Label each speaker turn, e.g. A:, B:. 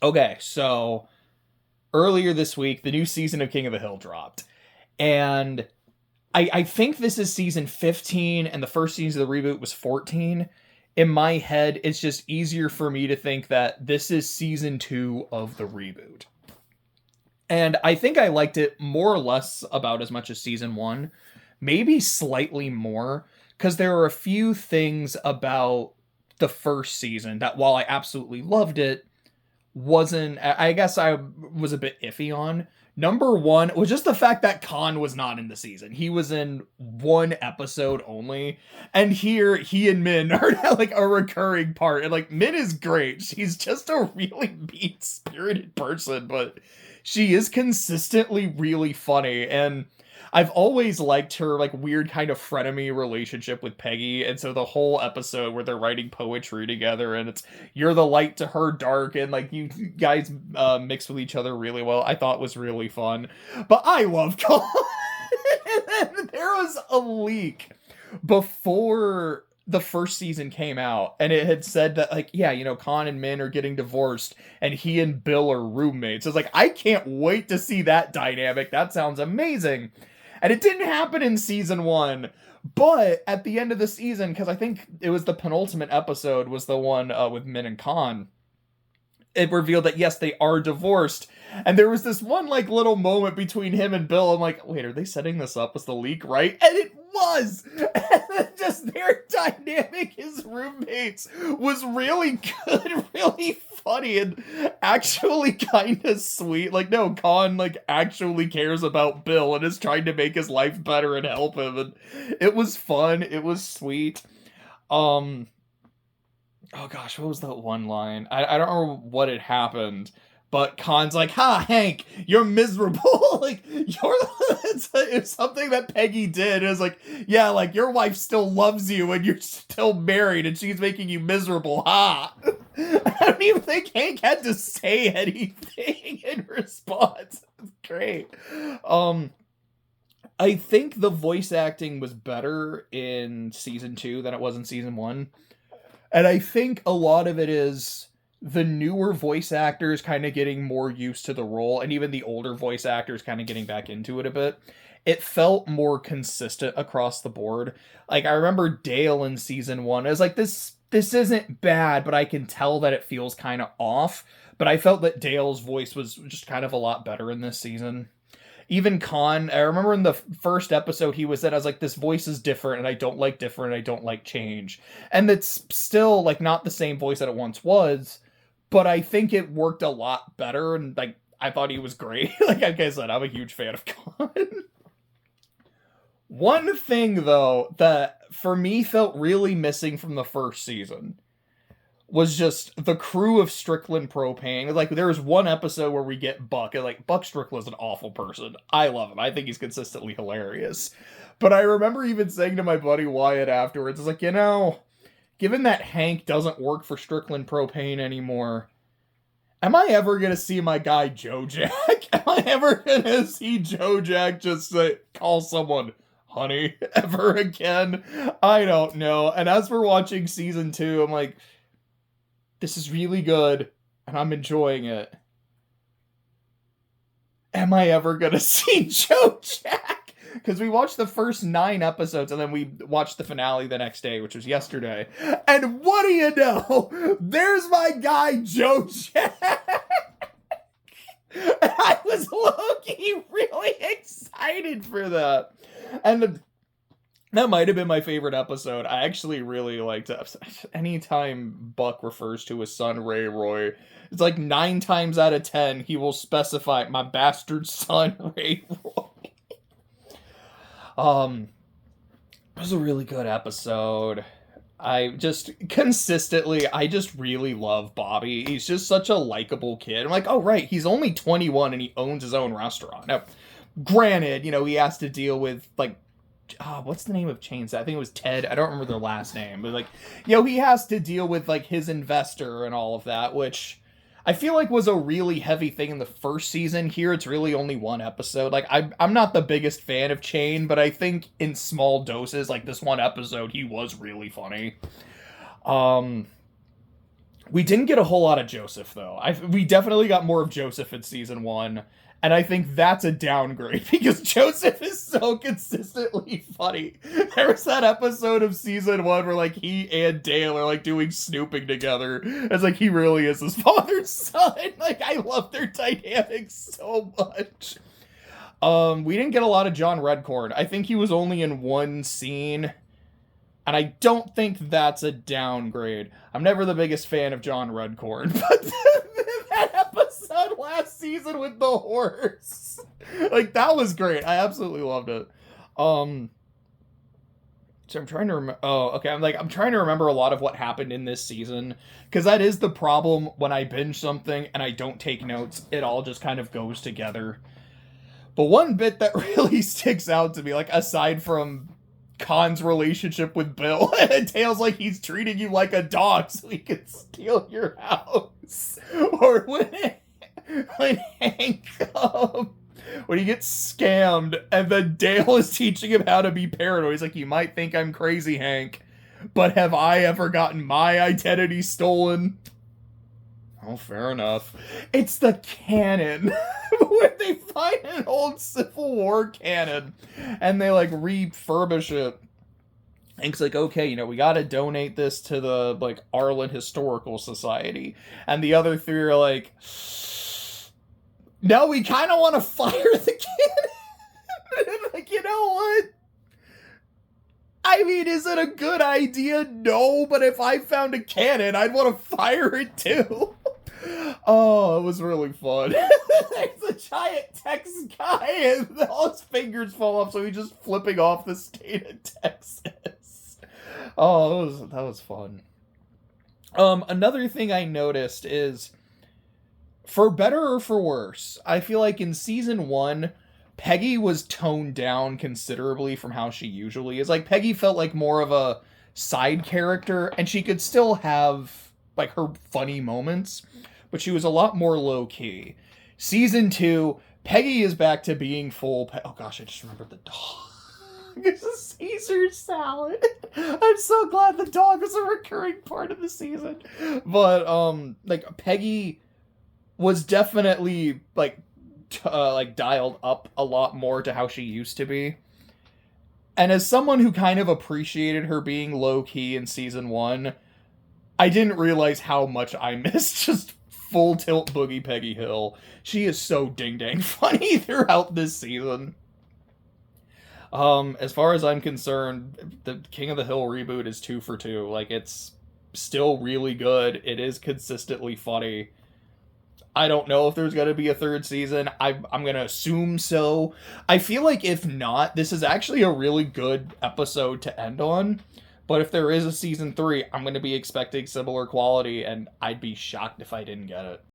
A: Okay, so earlier this week, the new season of King of the Hill dropped. And I think this is season 15, and the first season of the reboot was 14. In my head, it's just easier for me to think that this is season 2 of the reboot. And I think I liked it more or less about as much as season 1, maybe slightly more, because there are a few things about the first season that, while I absolutely loved it, wasn't, I guess I was a bit iffy on. Number one was just the fact that Khan was not in the season. He was in one episode only. And here, he and Min are like a recurring part. And like, Min is great. She's just a really mean-spirited person, but she is consistently really funny. And I've always liked her like weird kind of frenemy relationship with Peggy, and so the whole episode where they're writing poetry together, and it's you're the light to her dark, and like you guys mix with each other really well, I thought was really fun. But I love Colin. And then there was a leak before the first season came out, and it had said that like, yeah, you know, Khan and Min are getting divorced and he and Bill are roommates. It's like, I can't wait to see that dynamic. That sounds amazing. And it didn't happen in season 1, but at the end of the season, because I think it was the penultimate episode was the one with Min and Khan, it revealed that yes, they are divorced. And there was this one like little moment between him and Bill. I'm like, wait, are they setting this up as the leak, right? And it was! And just their dynamic as roommates was really good, really funny, and actually kind of sweet. Like, no, Khan like actually cares about Bill and is trying to make his life better and help him. And it was fun. It was sweet. Oh gosh, what was that one line? I don't remember what had happened, but Khan's like, ha, Hank, you're miserable. Like, it's something that Peggy did. It's like, yeah, like, your wife still loves you and you're still married and she's making you miserable, ha. I don't even think Hank had to say anything in response. It's great. I think the voice acting was better in season 2 than it was in season 1. And I think a lot of it is the newer voice actors kind of getting more used to the role, and even the older voice actors kind of getting back into it a bit. It felt more consistent across the board. Like, I remember Dale in season 1. I was like, this isn't bad, but I can tell that it feels kind of off. But I felt that Dale's voice was just kind of a lot better in this season. Even Khan, I remember in the first episode he was in, I was like, this voice is different, and I don't like different, I don't like change. And it's still, like, not the same voice that it once was, but I think it worked a lot better, and, like, I thought he was great. Like I said, I'm a huge fan of Khan. One thing, though, that for me felt really missing from the first season was just the crew of Strickland Propane. Like, there was one episode where we get Buck, and like, Buck Strickland's an awful person. I love him. I think he's consistently hilarious. But I remember even saying to my buddy Wyatt afterwards, it's like, you know, given that Hank doesn't work for Strickland Propane anymore, am I ever gonna see my guy Joe Jack? Am I ever gonna see Joe Jack just call someone honey ever again? I don't know. And as we're watching season 2, I'm like, this is really good, and I'm enjoying it. Am I ever gonna see Joe Jack? Because we watched the first 9 episodes, and then we watched the finale the next day, which was yesterday. And what do you know? There's my guy, Joe Jack! And I was low-key really excited for that. And that might have been my favorite episode. I actually really liked it. Anytime Buck refers to his son, Ray Roy, it's like 9 times out of 10, he will specify, my bastard son, Ray Roy. It was a really good episode. I just really love Bobby. He's just such a likable kid. I'm like, oh right, he's only 21 and he owns his own restaurant. Now, granted, you know, he has to deal with like, what's the name of Chainsaw? I think it was Ted. I don't remember their last name, but like, you know, he has to deal with like his investor and all of that, which I feel like was a really heavy thing in the first season. Here, it's really only 1 episode. Like, I'm not the biggest fan of Chain, but I think in small doses, like this 1 episode, he was really funny. We didn't get a whole lot of Joseph, though. We definitely got more of Joseph in season 1, and I think that's a downgrade, because Joseph is so consistently funny. There was that episode of season 1 where, like, he and Dale are, like, doing snooping together. It's like, he really is his father's son. Like, I love their dynamic so much. We didn't get a lot of John Redcorn. I think he was only in one scene, and I don't think that's a downgrade. I'm never the biggest fan of John Redcorn, but that episode last season with the horse, like, that was great. I absolutely loved it. So I'm trying to remember. Oh, okay. I'm trying to remember a lot of what happened in this season, because that is the problem when I binge something and I don't take notes. It all just kind of goes together. But one bit that really sticks out to me, like, aside from Khan's relationship with Bill, and Tails, like, he's treating you like a dog so he can steal your house. Or when Hank, when he gets scammed, and then Dale is teaching him how to be paranoid. He's like, you might think I'm crazy, Hank, but have I ever gotten my identity stolen? Oh, fair enough. It's the cannon. Where they find an old Civil War cannon, and they, like, refurbish it. Hank's like, okay, you know, we gotta donate this to the, like, Arlen Historical Society. And the other three are like, no, we kind of want to fire the cannon. Like, you know what? I mean, is it a good idea? No, but if I found a cannon, I'd want to fire it too. Oh, it was really fun. There's a giant Texas guy, and all his fingers fall off, so he's just flipping off the state of Texas. Oh, that was fun. Another thing I noticed is, for better or for worse, I feel like in season 1, Peggy was toned down considerably from how she usually is. Like, Peggy felt like more of a side character, and she could still have, like, her funny moments, but she was a lot more low-key. Season 2, Peggy is back to being full... Oh gosh, I just remembered the dog. It's a Caesar salad. I'm so glad the dog was a recurring part of the season. But, like, Peggy was definitely, like, dialed up a lot more to how she used to be. And as someone who kind of appreciated her being low-key in season 1, I didn't realize how much I missed just full tilt Boogie Peggy Hill. She is so ding-dang funny throughout this season. As far as I'm concerned, the King of the Hill reboot is 2 for 2. Like, it's still really good. It is consistently funny. I don't know if there's going to be a 3rd season. I'm going to assume so. I feel like if not, this is actually a really good episode to end on. But if there is a season 3, I'm going to be expecting similar quality, and I'd be shocked if I didn't get it.